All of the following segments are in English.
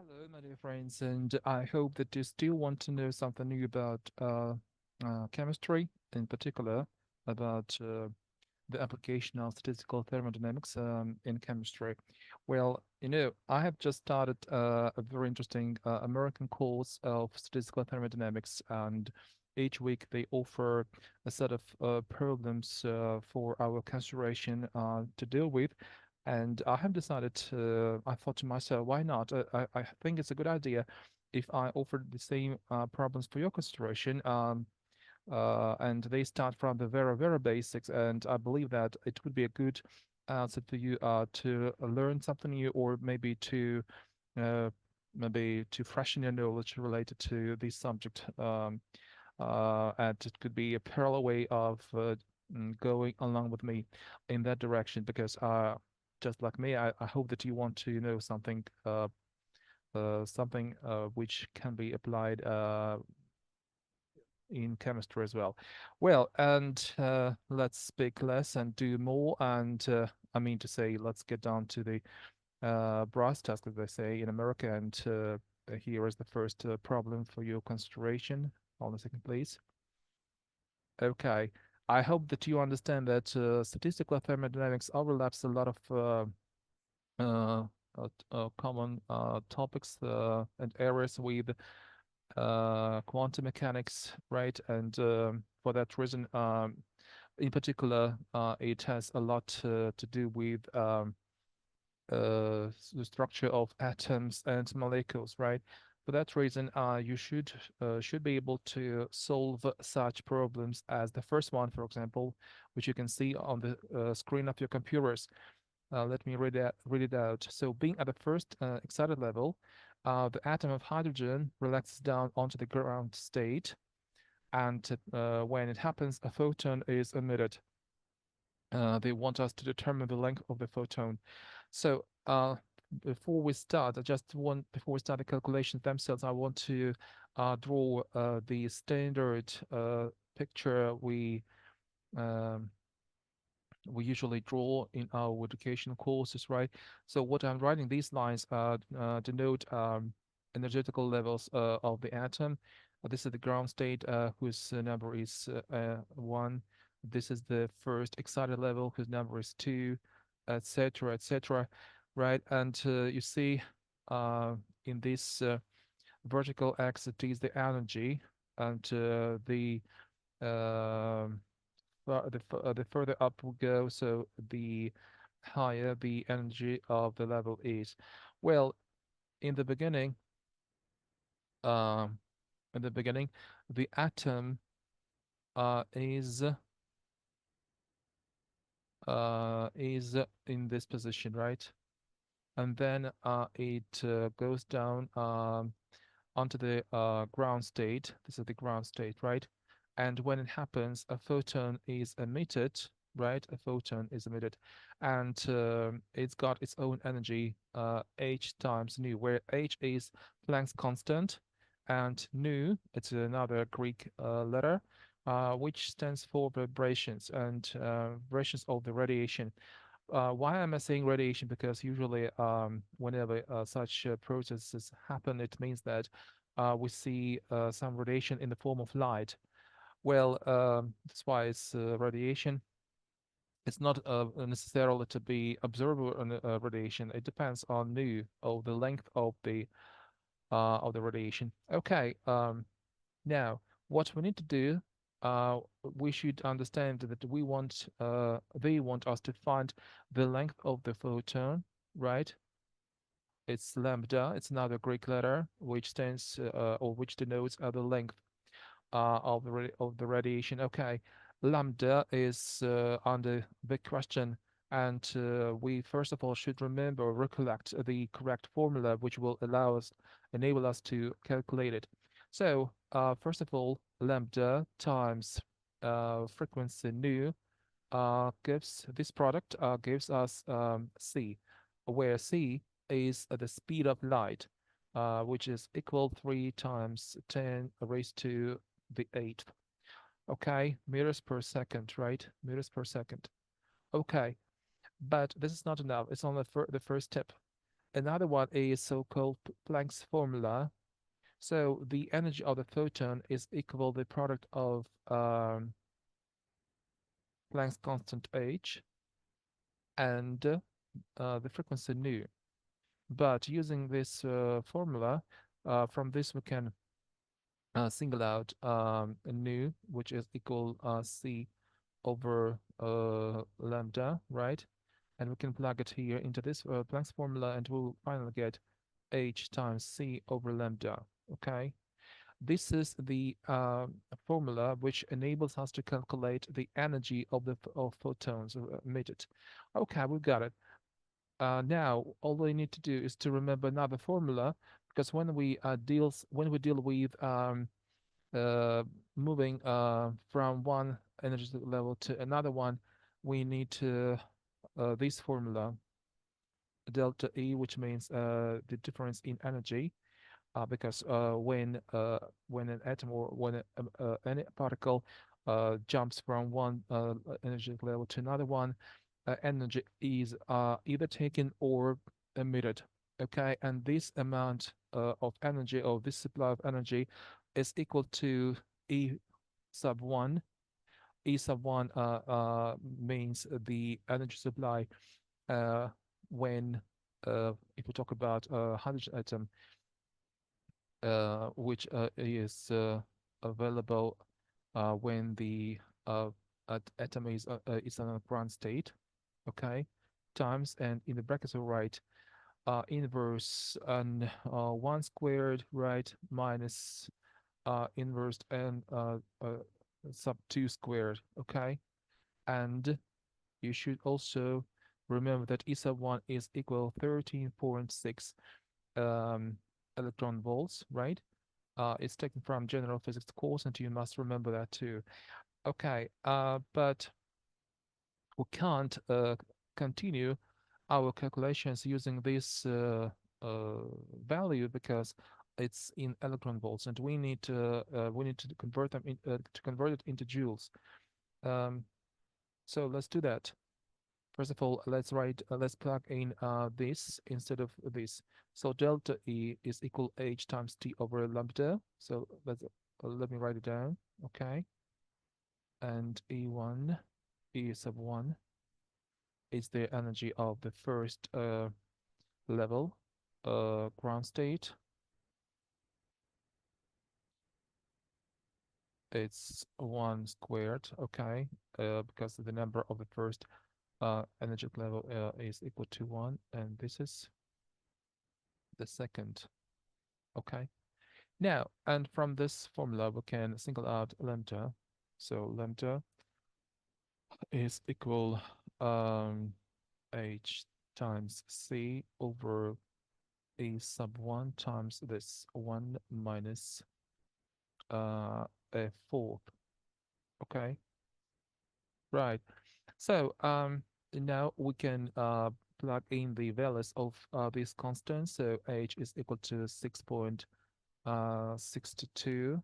Hello, my dear friends, and I hope that you still want to know something new about chemistry, in particular about the application of statistical thermodynamics in chemistry. Well, I have just started a very interesting American course of statistical thermodynamics, and each week they offer a set of problems for our consideration to deal with. And I have decided I thought to myself, why not? I think it's a good idea if I offer the same problems for your consideration. And they start from the very, very basics. And I believe that it would be a good answer for you to learn something new, or uh, maybe to freshen your knowledge related to this subject. And it could be a parallel way of going along with me in that direction, because just like me, I hope that you want to know something which can be applied in chemistry as well. Well, and let's speak less and do more. And I mean to say, let's get down to the brass tacks, as they say in America. And here is the first problem for your consideration. Hold on a second, please. Okay. I hope that you understand that statistical thermodynamics overlaps a lot of uh, common topics and areas with quantum mechanics, right? And for that reason, in particular, it has a lot to do with the structure of atoms and molecules, right? For that reason, you should be able to solve such problems as the first one, for example, which you can see on the screen of your computers. Let me read it out. So, being at the first excited level, the atom of hydrogen relaxes down onto the ground state, and when it happens, a photon is emitted. They want us to determine the length of the photon. So before we start the calculations themselves, I want to draw the standard picture um, we usually draw in our educational courses, right? So what I'm writing these lines denote energetical levels of the atom. This is the ground state, whose number is 1. This is the first excited level, whose number is 2, etc., etc., right? And you see in this vertical axis is the energy, and um the further up we go, so the higher the energy of the level is. Well, in the beginning, um, in the beginning, the atom uh, is is in this position, right? And then it goes down onto the ground state. This is the ground state, right? And when it happens, a photon is emitted, right? A photon is emitted, and it's got its own energy, h times nu, where h is Planck's constant, and nu, it's another Greek letter, which stands for vibrations and vibrations of the radiation. Why am I saying radiation? Because usually, whenever such processes happen, it means that we see some radiation in the form of light. Well, that's why it's radiation. It's not necessarily to be observable radiation. It depends on nu, or the length of the radiation. Okay. Now, what we need to do, we should understand that they want us to find the length of the photon, right? It's lambda. It's another Greek letter which stands or which denotes the length of the radiation. Okay, lambda is under big question, and we first of all should remember or recollect the correct formula, which will enable us to calculate it. So, first of all, lambda times frequency nu gives this product gives us c, where c is the speed of light, which is equal 3 times 10 raised to the eighth. Okay, meters per second, right? Meters per second. Okay, but this is not enough. It's only the first step. Another one is so-called Planck's formula. So the energy of the photon is equal to the product of Planck's constant h and the frequency nu. But using this formula, from this we can single out nu, which is equal c over lambda, right? And we can plug it here into this Planck's formula, and we'll finally get h times c over lambda. Okay, this is the formula which enables us to calculate the energy of the of photons emitted. Okay, we got it. Now all we need to do is to remember another formula, because when we deal with uh, moving from one energy level to another one, we need to this formula delta E, which means the difference in energy, because when an atom or when any particle jumps from one energy level to another one, energy is either taken or emitted. Okay, and this amount of energy, or this supply of energy, is equal to E sub 1. E sub 1 means the energy supply uh, when if we talk about a hydrogen atom, which is available when the atom is on a ground state, okay, times, and in the brackets we write inverse and 1 squared, right, minus inverse and sub 2 squared, okay, and you should also remember that E sub 1 is equal 13.6 um, electron volts, right? It's taken from general physics course, and you must remember that too. Okay, but we can't continue our calculations using this value, because it's in electron volts, and we need to convert them to convert it into joules. Um, so let's do that. First of all, let's plug in this instead of this. So delta E is equal H times T over lambda. So let me write it down. Okay. And E1, E sub 1 is the energy of the first level, ground state. It's 1 squared, okay, because the number of the first energy level is equal to 1, and this is the second, okay. Now, and from this formula, we can single out lambda. So lambda is equal um, h times c over a sub 1 times this 1 minus a fourth. Okay, right. So now we can plug in the values of these constants. So h is equal to 6.62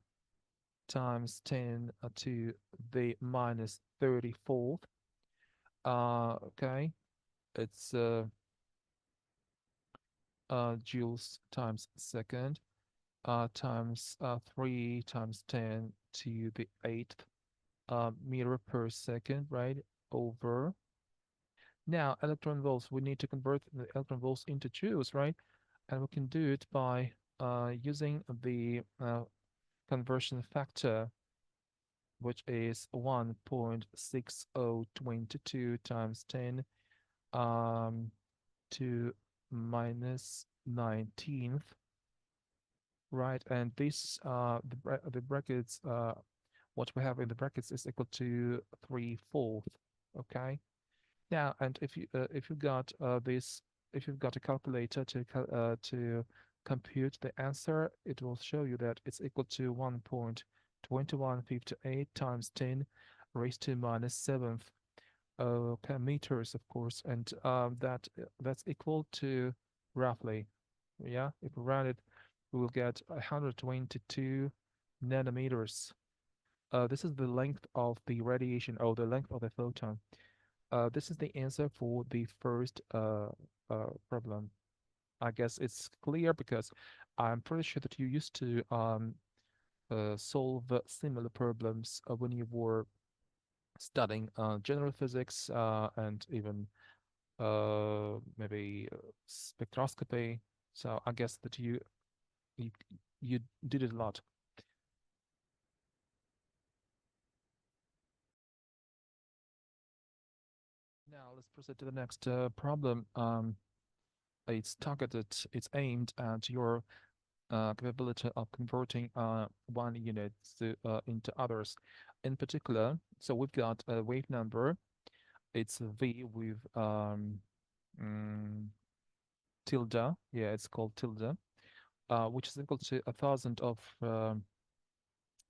times 10 to the minus 34th. Okay, it's joules times second, times 3 times 10 to the 8th meter per second, right? Over. Now, electron volts, we need to convert the electron volts into joules, right? And we can do it by using the conversion factor, which is 1.6022 times 10 um, to minus 19th, right? And this, the brackets, what we have in the brackets is equal to 3/4, okay? Now, and if you got this, if you've got a calculator to compute the answer, it will show you that it's equal to 1.2158 times 10 raised to minus 7th meters, of course, and that's equal to roughly, yeah, if we round it, we will get 122 nanometers. This is the length of the radiation, or the length of the photon. This is the answer for the first problem. I guess it's clear because I'm pretty sure that you used to solve similar problems when you were studying general physics and even maybe spectroscopy. So I guess that you, you did it a lot. Now let's proceed to the next problem. It's targeted, it's aimed at your capability of converting one unit into others. In particular, so we've got a wave number. It's a V with mm, tilde. Yeah, it's called tilde, which is equal to 1,000 of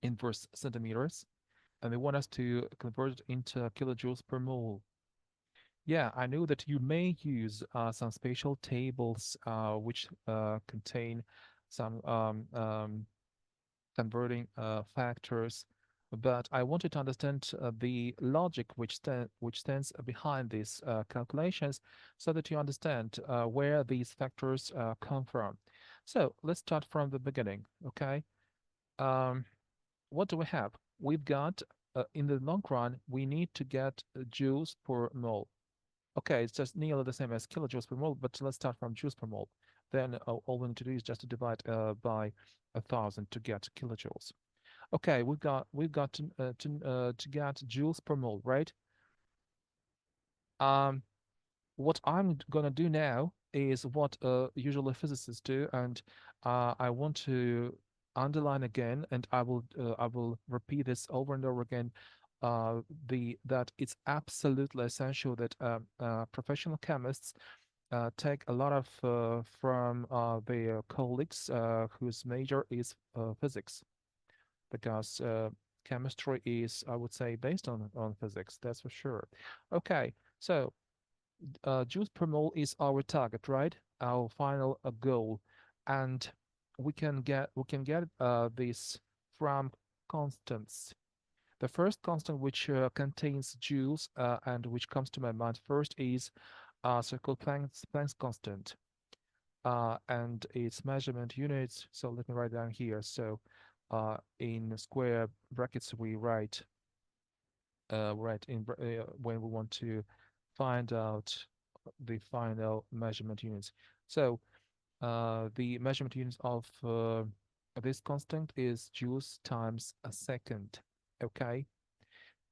inverse centimeters. And they want us to convert it into kilojoules per mole. Yeah, I know that you may use some spatial tables which contain some converting factors, but I wanted to understand the logic which stands behind these calculations so that you understand where these factors come from. So let's start from the beginning, okay? Um, what do we have? We've got, in the long run, we need to get joules per mole. Okay, it's just nearly the same as kilojoules per mole, but let's start from joules per mole. Then all we need to do is just to divide by 1,000 to get kilojoules. Okay, we've got to get joules per mole, right? Um, what I'm gonna do now is what usually physicists do, and I want to underline again, and I will repeat this over and over again. The that it's absolutely essential that professional chemists take a lot of from their colleagues whose major is physics, because chemistry is, I would say, based on physics. That's for sure. Okay, so joules per mole is our target, right? Our final goal, and we can get this from constants. The first constant which contains joules and which comes to my mind first is so-called Planck's constant and its measurement units. So let me write down here. So in square brackets we write when we want to find out the final measurement units. So the measurement units of this constant is joules times a second. Okay,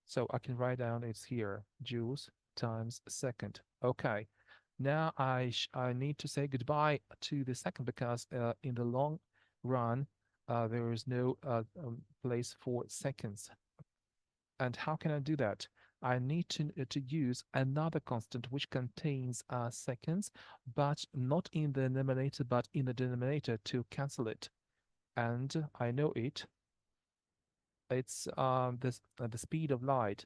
so I can write down it's here, joules times a second. Okay, now I need to say goodbye to the second because in the long run there is no place for seconds. And how can I do that? I need to use another constant which contains seconds, but not in the numerator, but in the denominator to cancel it. And I know it. It's the speed of light,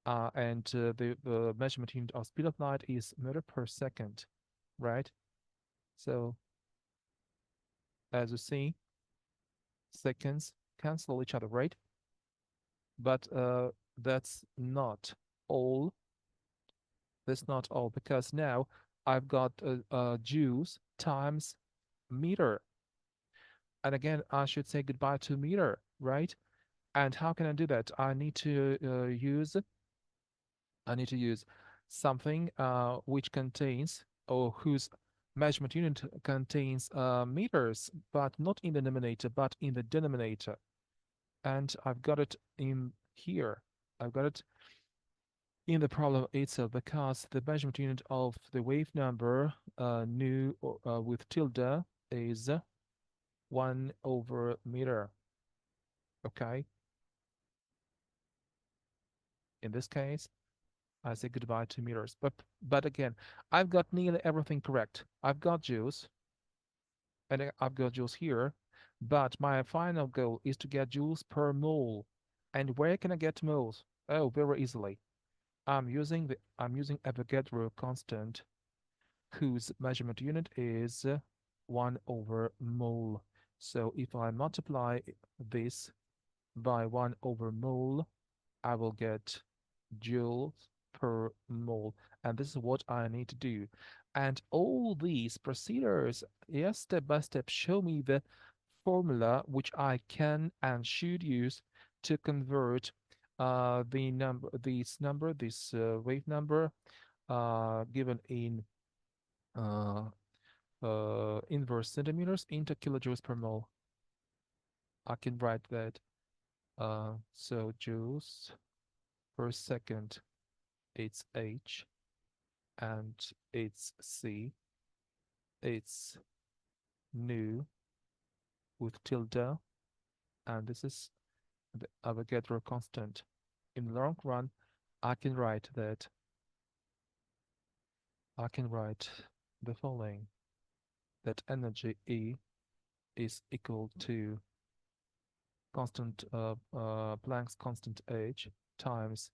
and the measurement unit of speed of light is meter per second, right? So as you see, seconds cancel each other, right? But that's not all. That's not all, because now I've got joules times meter. And again, I should say goodbye to meter, right? And how can I do that? I need to use something which contains, or whose measurement unit contains meters, but not in the numerator, but in the denominator. And I've got it in here. I've got it in the problem itself because the measurement unit of the wave number nu with tilde is 1 over meter. Okay, in this case I say goodbye to meters, but again, I've got nearly everything correct. I've got joules, and I've got joules here, but my final goal is to get joules per mole. And where can I get moles? Oh, very easily. I'm using Avogadro constant, whose measurement unit is 1 over mole. So if I multiply this by 1 over mole, I will get joules per mole. And this is what I need to do. And all these procedures, yes, step by step, show me the formula which I can and should use to convert this wave number given in uh, inverse centimeters into kilojoules per mole. I can write that. So joules per second, it's H, and it's C, it's nu with tilde, and this is the Avogadro constant. In the long run, I can write that. I can write the following: that energy E is equal to constant Planck's constant H times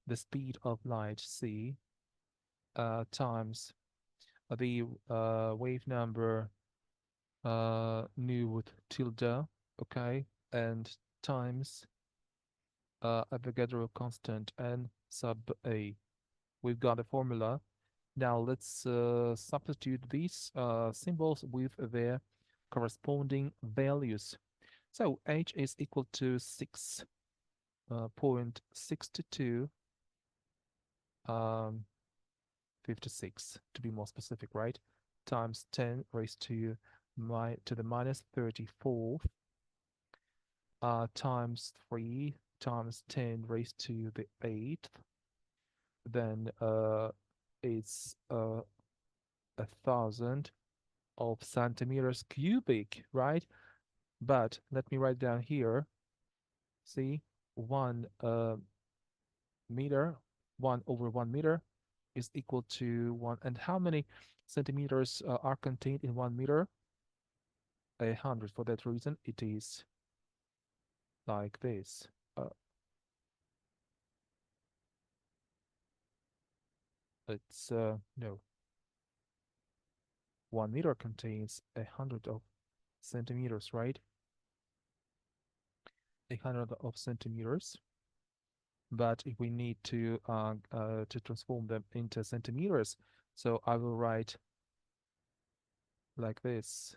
the speed of light c times the wave number nu with tilde, okay, and times Avogadro constant n sub a. We've got a formula. Now let's substitute these symbols with their corresponding values. So h is equal to 6.62 um, 56 to be more specific, right? Times 10 raised to the minus 34 times 3 times 10 raised to the 8th. Then it's 1,000 of centimeters cubic, right? But let me write down here. See, 1 meter, 1/1 meter is equal to 1. And how many centimeters are contained in 1 meter? 100. For that reason, it is like this. It's no, 1 meter contains 100 of centimeters, right? 100 of centimeters. But if we need to transform them into centimeters, so I will write like this: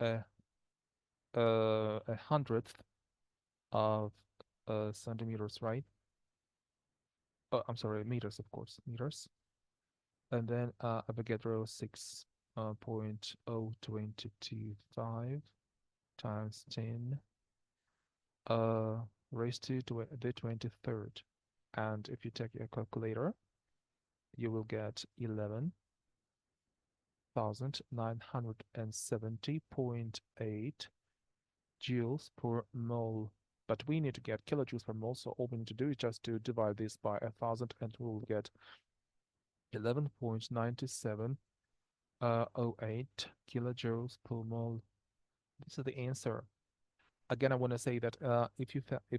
a 100th of centimeters, right? Oh, I'm sorry, meters, of course, meters. And then Avogadro 6.0225 times 10 raised to the 23rd. And if you take your calculator, you will get 11,970.8 joules per mole. But we need to get kilojoules per mole, so all we need to do is just to divide this by 1,000, and we will get 11.9708 kilojoules per mole. This is the answer. Again, I want to say that if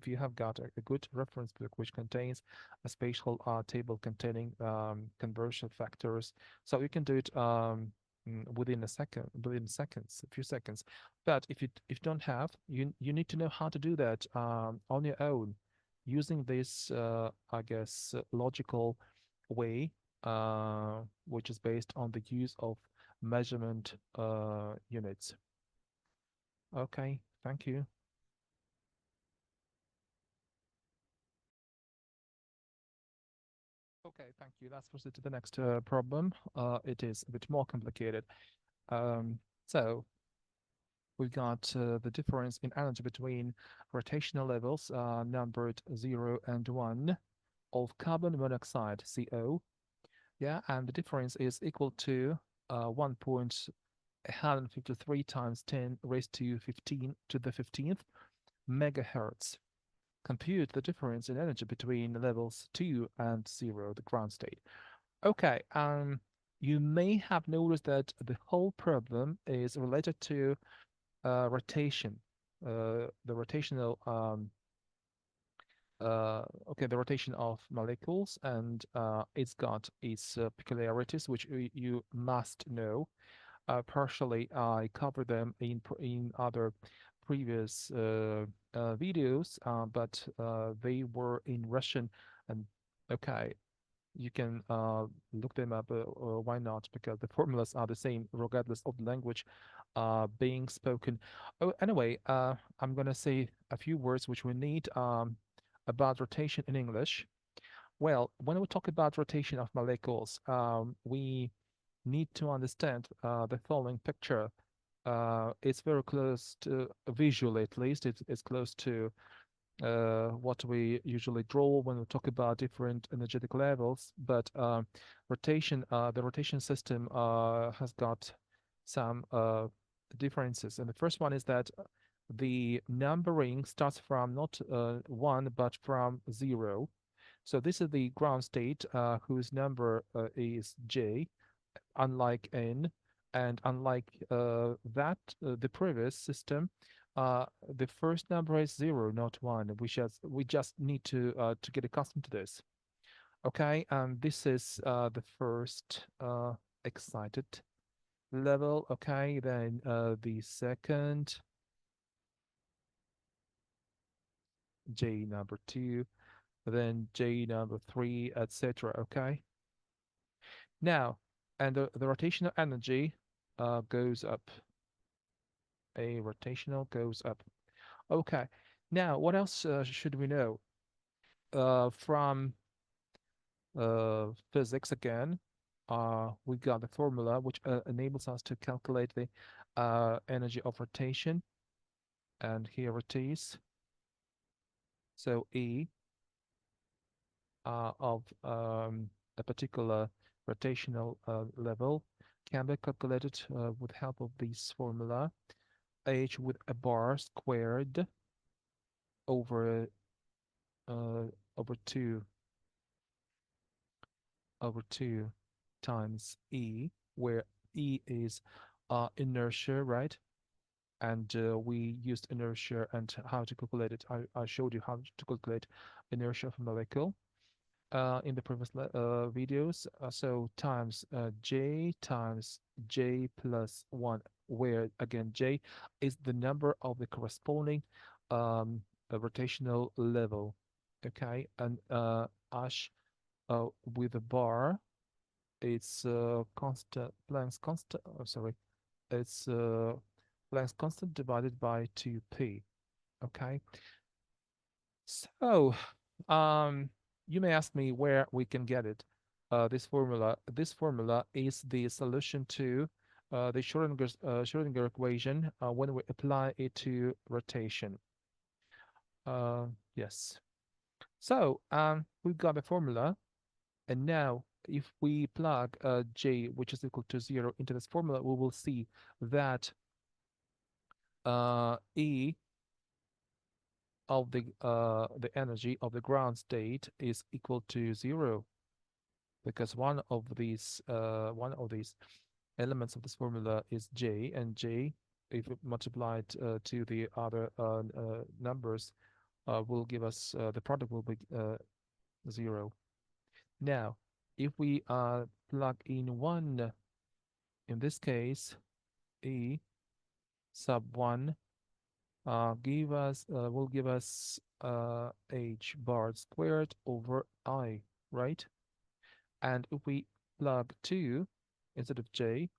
you have got a good reference book which contains a spatial table containing conversion factors, so you can do it within seconds, a few seconds. But if you don't have, you need to know how to do that on your own, using this I guess logical way, which is based on the use of measurement units. Okay, thank you. Okay, thank you. Let's proceed to the next problem. It is a bit more complicated. So we've got the difference in energy between rotational levels numbered 0 and 1 of carbon monoxide, CO. Yeah, and the difference is equal to 1.153 times 10 raised to 15 to the 15th megahertz. Compute the difference in energy between levels 2 and 0, the ground state. Okay, you may have noticed that the whole problem is related to rotation, the rotational, the rotation of molecules, and it's got its peculiarities, which you must know. Partially, I covered them in other previous videos, but they were in Russian. And okay, you can look them up. Why not? Because the formulas are the same regardless of the language being spoken. Oh, anyway, I'm gonna say a few words which we need about rotation in English. Well, when we talk about rotation of molecules, we need to understand the following picture. It's very close to, visually at least, it's close to what we usually draw when we talk about different energetic levels. But the rotation system has got some differences. And the first one is that the numbering starts from not 1, but from 0. So this is the ground state whose number is J, unlike N, and unlike the previous system, the first number is 0, not 1. We just need to get accustomed to this. Okay, and this is the first excited level. Okay, then the second, J number 2, then J number 3, etc. Okay. Now, and the rotational energy goes up. A rotational goes up. Okay. Now, what else should we know from physics again? We got the formula which enables us to calculate the energy of rotation, and here it is. So E of a particular rotational level can be calculated with help of this formula. H with a bar squared over uh, over 2 over 2 times E, where E is inertia, right? And we used inertia and how to calculate it. I showed you how to calculate inertia of a molecule in the previous videos. So times J times J plus 1, where again J is the number of the corresponding rotational level. Okay, and Ash with a bar, it's constant, Planck's constant, oh, sorry, it's Planck's constant divided by 2p. Okay, so you may ask me where we can get it. This formula. This formula is the solution to the Schrödinger equation when we apply it to rotation. Yes. So we've got the formula, and now if we plug J, which is equal to 0, into this formula, we will see that E of the energy of the ground state is equal to 0, because one of these elements of this formula is J, and J, if multiplied to the other numbers, will give us the product will be 0. Now, if we plug in 1, in this case, E sub 1 will give us H bar squared over I, right? And if we plug 2 instead of J,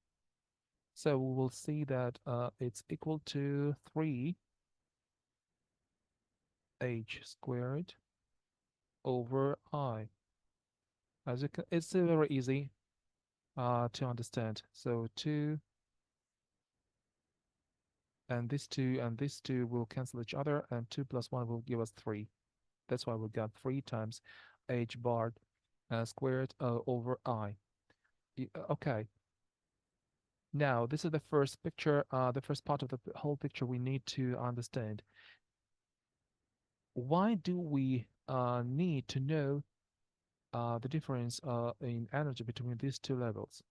so we will see that it's equal to 3 H squared over I. As you can, it's very easy to understand. So 2 and this 2 and this 2 will cancel each other, and 2 plus 1 will give us 3. That's why we got 3 times H bar squared over I. Okay. Now, this is the first picture, the first part of the whole picture we need to understand. Why do we need to know the difference in energy between these two levels?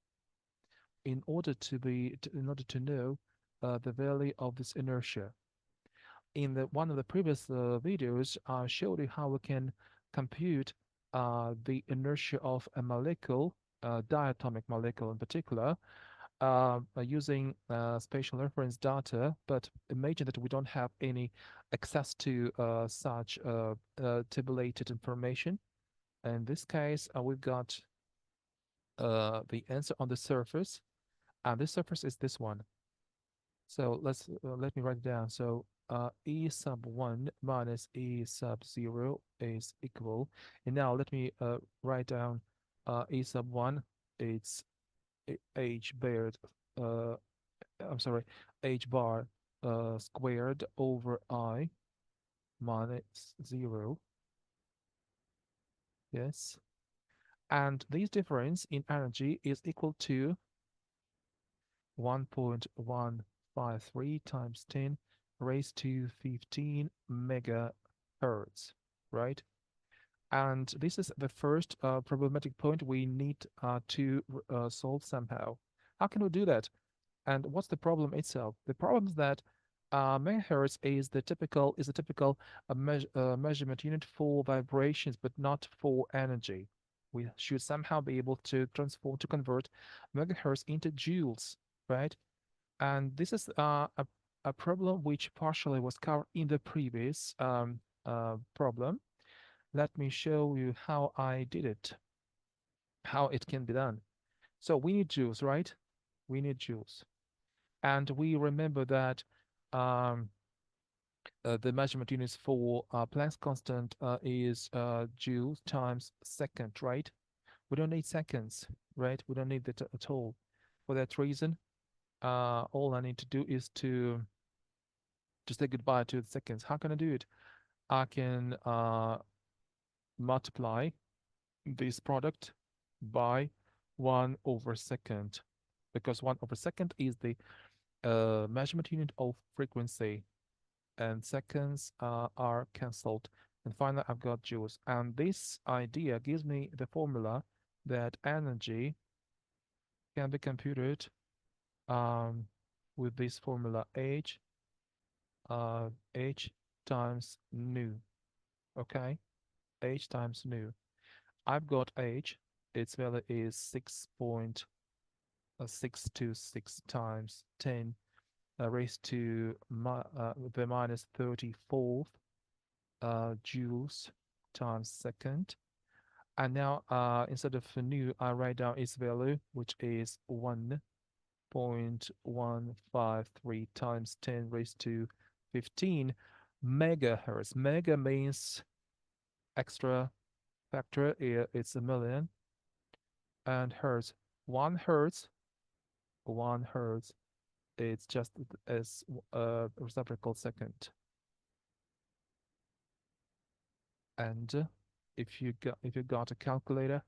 In order to know the value of this inertia. In one of the previous videos, I showed you how we can compute the inertia of a molecule, diatomic molecule in particular, using spatial reference data, but imagine that we don't have any access to such tabulated information. In this case, we've got the answer on the surface, and this surface is this one. So let me write it down. So E sub 1 minus E sub 0 is equal. And now let me write down E sub 1. It's H bared, uh, I'm sorry, H bar squared over I minus 0. Yes. And this difference in energy is equal to 1.153 times 10 raised to 15 megahertz, right? And this is the first problematic point we need to solve somehow. How can we do that? And what's the problem itself? The problem is that megahertz is the typical measurement unit for vibrations, but not for energy. We should somehow be able to convert megahertz into joules, right? And this is a problem which partially was covered in the previous problem. Let me show you how I did it, how it can be done. So we need joules, right? We need joules. And we remember that um, the measurement units for Planck's constant is joules times second, right? We don't need seconds, right? We don't need that at all. For that reason, all I need to do is to say goodbye to the seconds. How can I do it? I can multiply this product by 1 over second, because 1 over second is the measurement unit of frequency, and seconds are cancelled. And finally, I've got joules. And this idea gives me the formula that energy can be computed um, with this formula H times nu. Okay, H times nu. I've got H. Its value is 6.626 times 10 raised to the minus 34th joules times second. And now instead of nu, I write down its value, which is 1.153 times 10 raised to 15 megahertz. Mega means extra factor, it's a million, and hertz, 1 hertz, 1 hertz, it's just as a reciprocal second. And if you got a calculator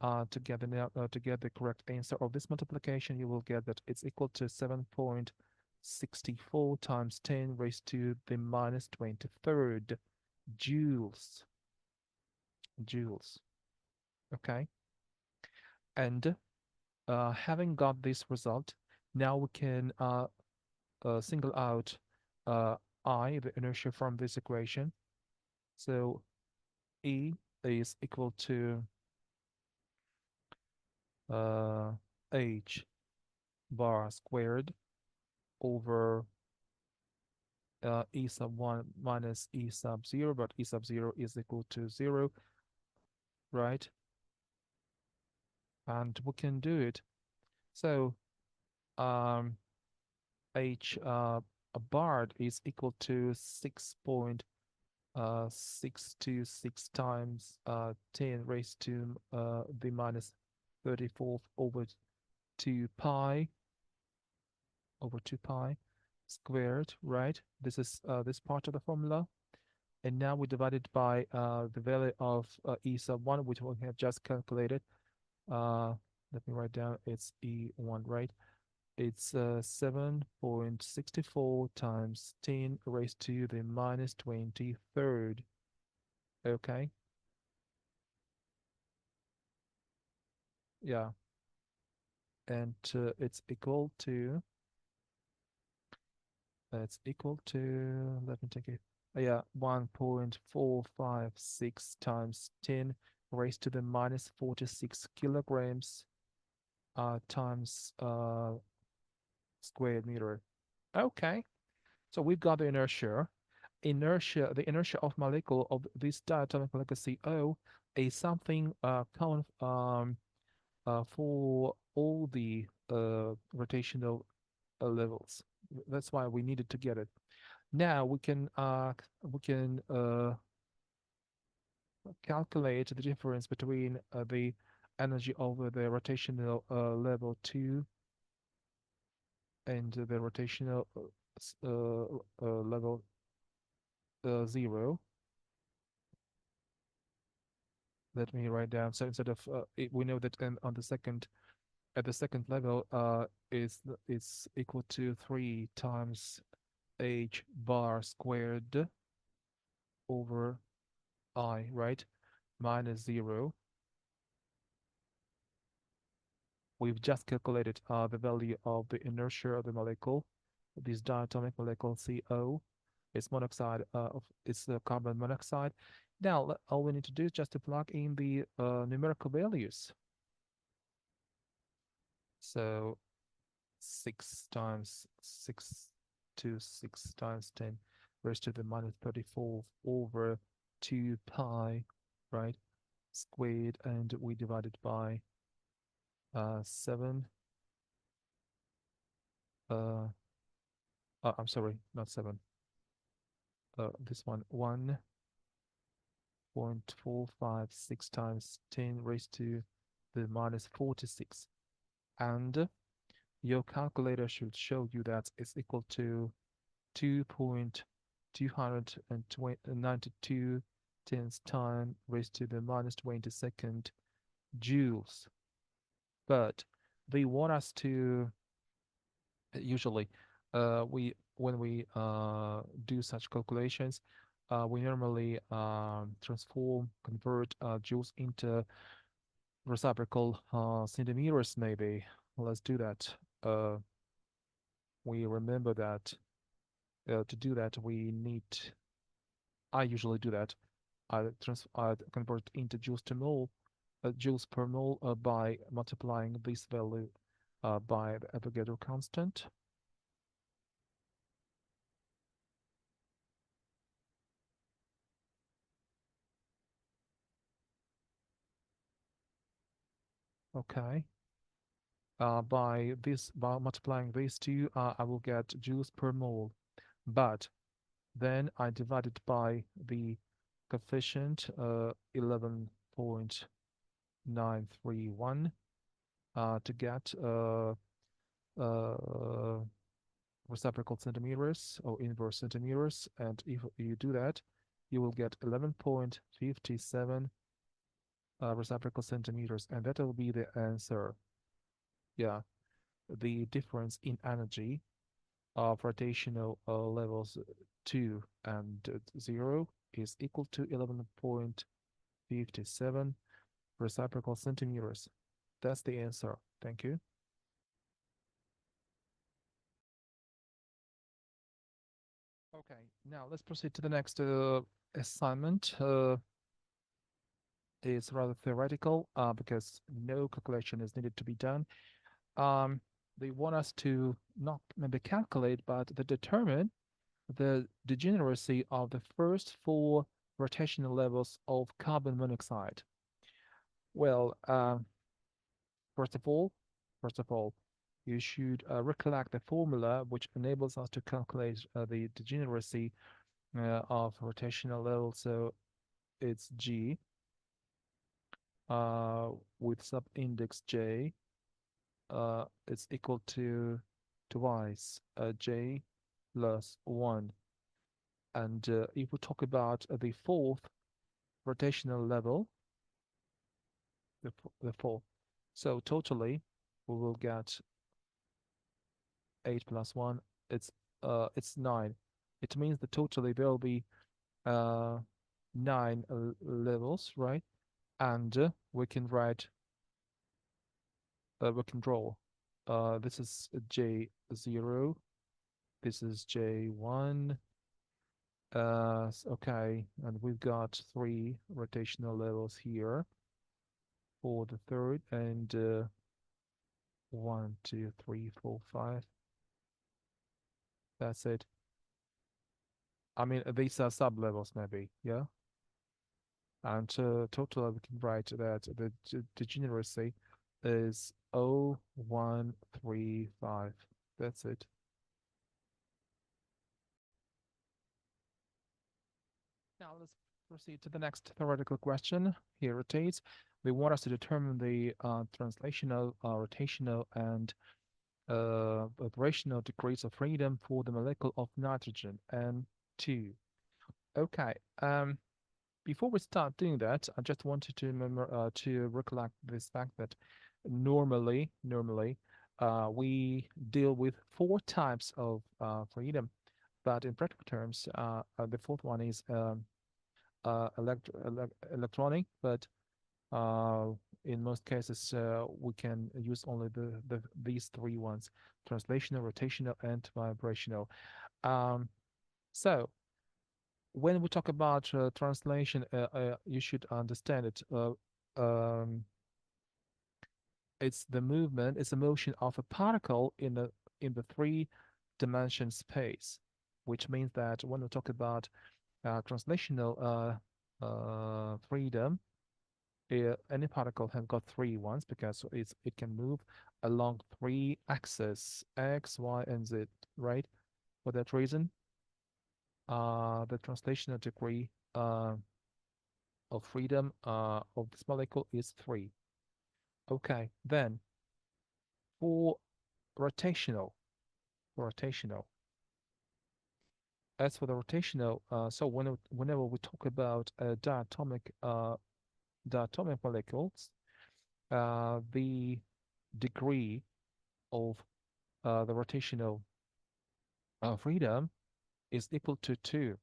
to get the correct answer of this multiplication, you will get that it's equal to 7.64 times 10 raised to the minus 23rd joules. Joules. Okay. And having got this result, now we can single out I, the inertia from this equation. So E is equal to H bar squared over E sub 1 minus E sub 0, but E sub 0 is equal to 0, right? And we can do it. So um, H bar is equal to 6.626 times 10 raised to the minus 34th over 2 pi squared, right? This is this part of the formula. And now we divide it by the value of E sub 1, which we have just calculated. Let me write down, it's E1, right? It's 7.64 times 10 raised to the minus 23rd. Okay, yeah. And let me take it. Yeah, 1.456 times 10 raised to the minus 46 kilograms times squared meter. Okay, so we've got the inertia. The inertia of molecule of this diatomic molecule CO is something common for all the rotational levels. That's why we needed to get it. Now we can calculate the difference between the energy over the rotational level 2 and the rotational level 0. Let me write down. So instead of we know that on the second at the second level is equal to 3 times h bar squared over I, right? Minus 0. We've just calculated the value of the inertia of the molecule. This diatomic molecule CO is monoxide of it's carbon monoxide. Now all we need to do is just to plug in the numerical values. So 6 times 6 to 6 times 10 raised to the minus 34 over 2 pi, right? Squared, and we divide it by 7. I'm sorry, not 7. This one, 1.456 times 10 raised to the minus 46. And your calculator should show you that it's equal to 2.292 tenths time raised to the minus 22nd joules. But they want us to usually we when we do such calculations, we normally convert joules into reciprocal centimeters. Maybe let's do that. We remember that to do that we need. I usually do that. I convert into joules to mole, joules per mole by multiplying this value by the Avogadro constant. Okay. By multiplying these two, I will get joules per mole. But then I divide it by the coefficient 11.931 to get reciprocal centimeters or inverse centimeters. And if you do that, you will get 11.57 reciprocal centimeters, and that will be the answer. Yeah, the difference in energy of rotational levels 2 and 0 is equal to 11.57 reciprocal centimeters. That's the answer. Thank you. Okay, now let's proceed to the next assignment. It's rather theoretical because no calculation is needed to be done. Um, they want us to not maybe calculate, but to determine the degeneracy of the first 4 rotational levels of carbon monoxide. Well, first of all, first of all, you should recollect the formula which enables us to calculate the degeneracy of rotational level. So it's G with subindex J. It's equal to twice J plus 1. And if we talk about the 4th rotational level, the 4th, so totally we will get 8 plus 1. It's 9. It means that totally there will be 9 levels, right? And we can write, we can draw. This is J0. This is J1. Okay, and we've got 3 rotational levels here for the third, and 1, 2, 3, 4, 5. That's it. I mean, these are sub-levels maybe, yeah? And total, we can write that the degeneracy is 0135. That's it. Now let's proceed to the next theoretical question. Here it is. They want us to determine the translational, rotational, and vibrational degrees of freedom for the molecule of nitrogen, N2. Okay. Before we start doing that, I just wanted to remember to recollect this fact that normally, we deal with four types of freedom, but in practical terms, the fourth one is electronic, but uh, in most cases, we can use only these three ones: translational, rotational, and vibrational. Um, so when we talk about translation, you should understand it. Um, it's the movement, it's the motion of a particle in the three-dimension space, which means that when we talk about translational freedom, any particle has got three ones because it can move along three axes, X, Y, and Z, right? For that reason, the translational degree of freedom of this molecule is three. Okay, then for rotational, rotational. As for the rotational, so whenever we talk about diatomic molecules, the degree of the rotational freedom is equal to two.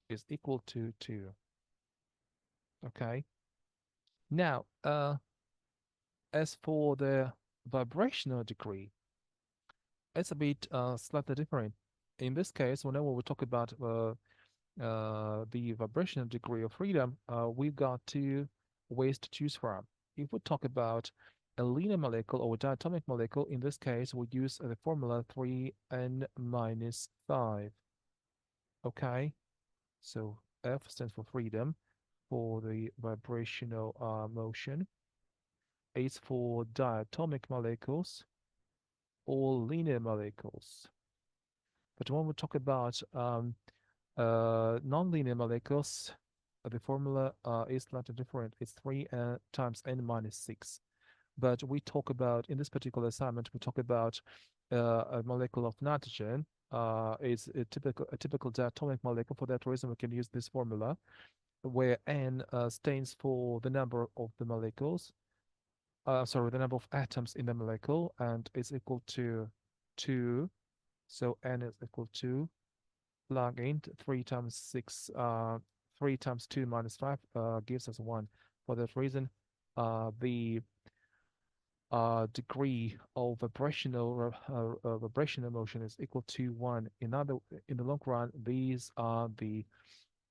Is equal to two. Okay. Now, as for the vibrational degree, it's a bit slightly different. In this case, whenever we talk about the vibrational degree of freedom, we've got two ways to choose from. If we talk about a linear molecule or a diatomic molecule, in this case, we use the formula 3n minus 5. Okay, so F stands for freedom for the vibrational motion. H for diatomic molecules or linear molecules. But when we talk about nonlinear molecules, the formula is slightly different. It's 3 times n minus 6. But we talk about, in this particular assignment, we talk about a molecule of nitrogen. It's a typical diatomic molecule. For that reason, we can use this formula, where n stands for the number of the molecules, sorry, the number of atoms in the molecule, and it's equal to 2. So n is equal to plug in 3 times 6, 3 times 2 minus 5 gives us 1. For that reason, the degree of vibrational motion is equal to 1. In the long run, these are the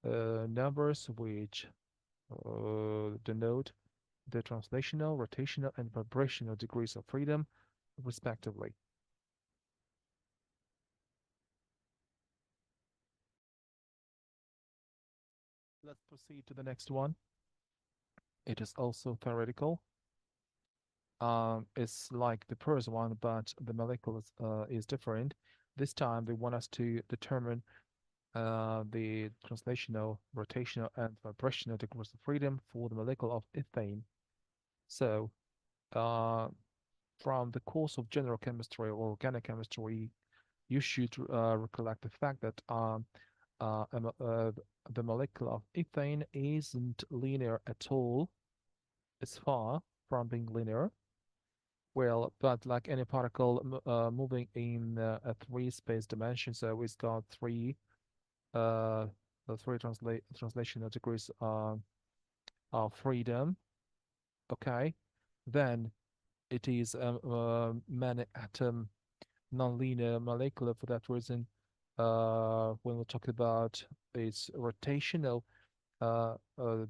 numbers which denote the translational, rotational, and vibrational degrees of freedom, respectively. Let's proceed to the next one. It is also theoretical. It's like the first one, but the molecule is different. This time they want us to determine the translational, rotational, and vibrational degrees of freedom for the molecule of ethane. So, uh, from the course of general chemistry or organic chemistry, you should recollect the fact that uh, uh, the molecule of ethane isn't linear at all. It's far from being linear. Well, but like any particle moving in a three-space dimension, so it's got uh, three translational degrees of freedom. Okay, then it is a many atom nonlinear molecular. For that reason, when we talk about its rotational uh, uh,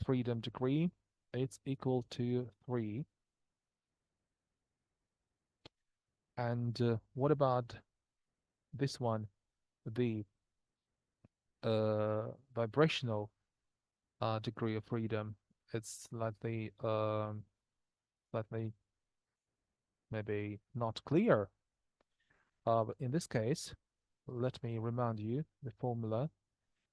freedom degree, it's equal to 3. And what about this one, the vibrational degree of freedom, it's slightly maybe not clear. But in this case, let me remind you the formula.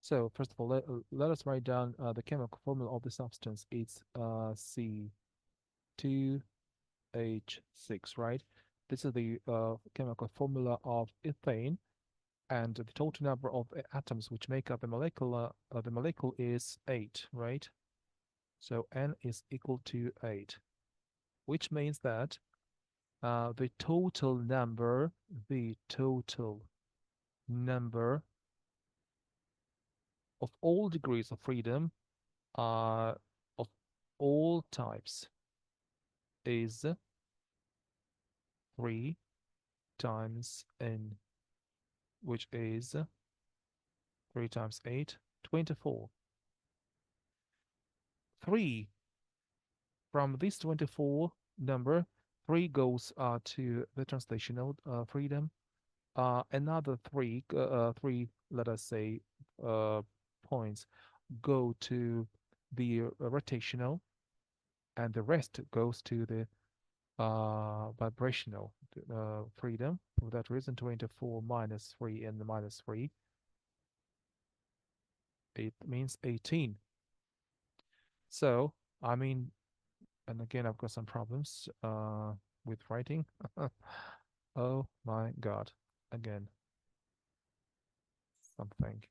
So first of all, let us write down the chemical formula of the substance. It's C2H6, right? This is the chemical formula of ethane, and the total number of atoms which make up the molecule is 8, right? So N is equal to 8, which means that the total number of all degrees of freedom of all types is 3 times N, which is 3 times 8, 24. 3 from this 24 number, 3 goes to the translational freedom. Another three, let us say, uh, points go to the rotational, and the rest goes to the vibrational freedom. For that reason, 24 minus 3 and minus 3, it means 18. So, I mean, and again, I've got some problems with writing. Oh my God, again, something.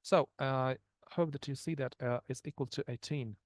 So, hope that you see that it's equal to 18.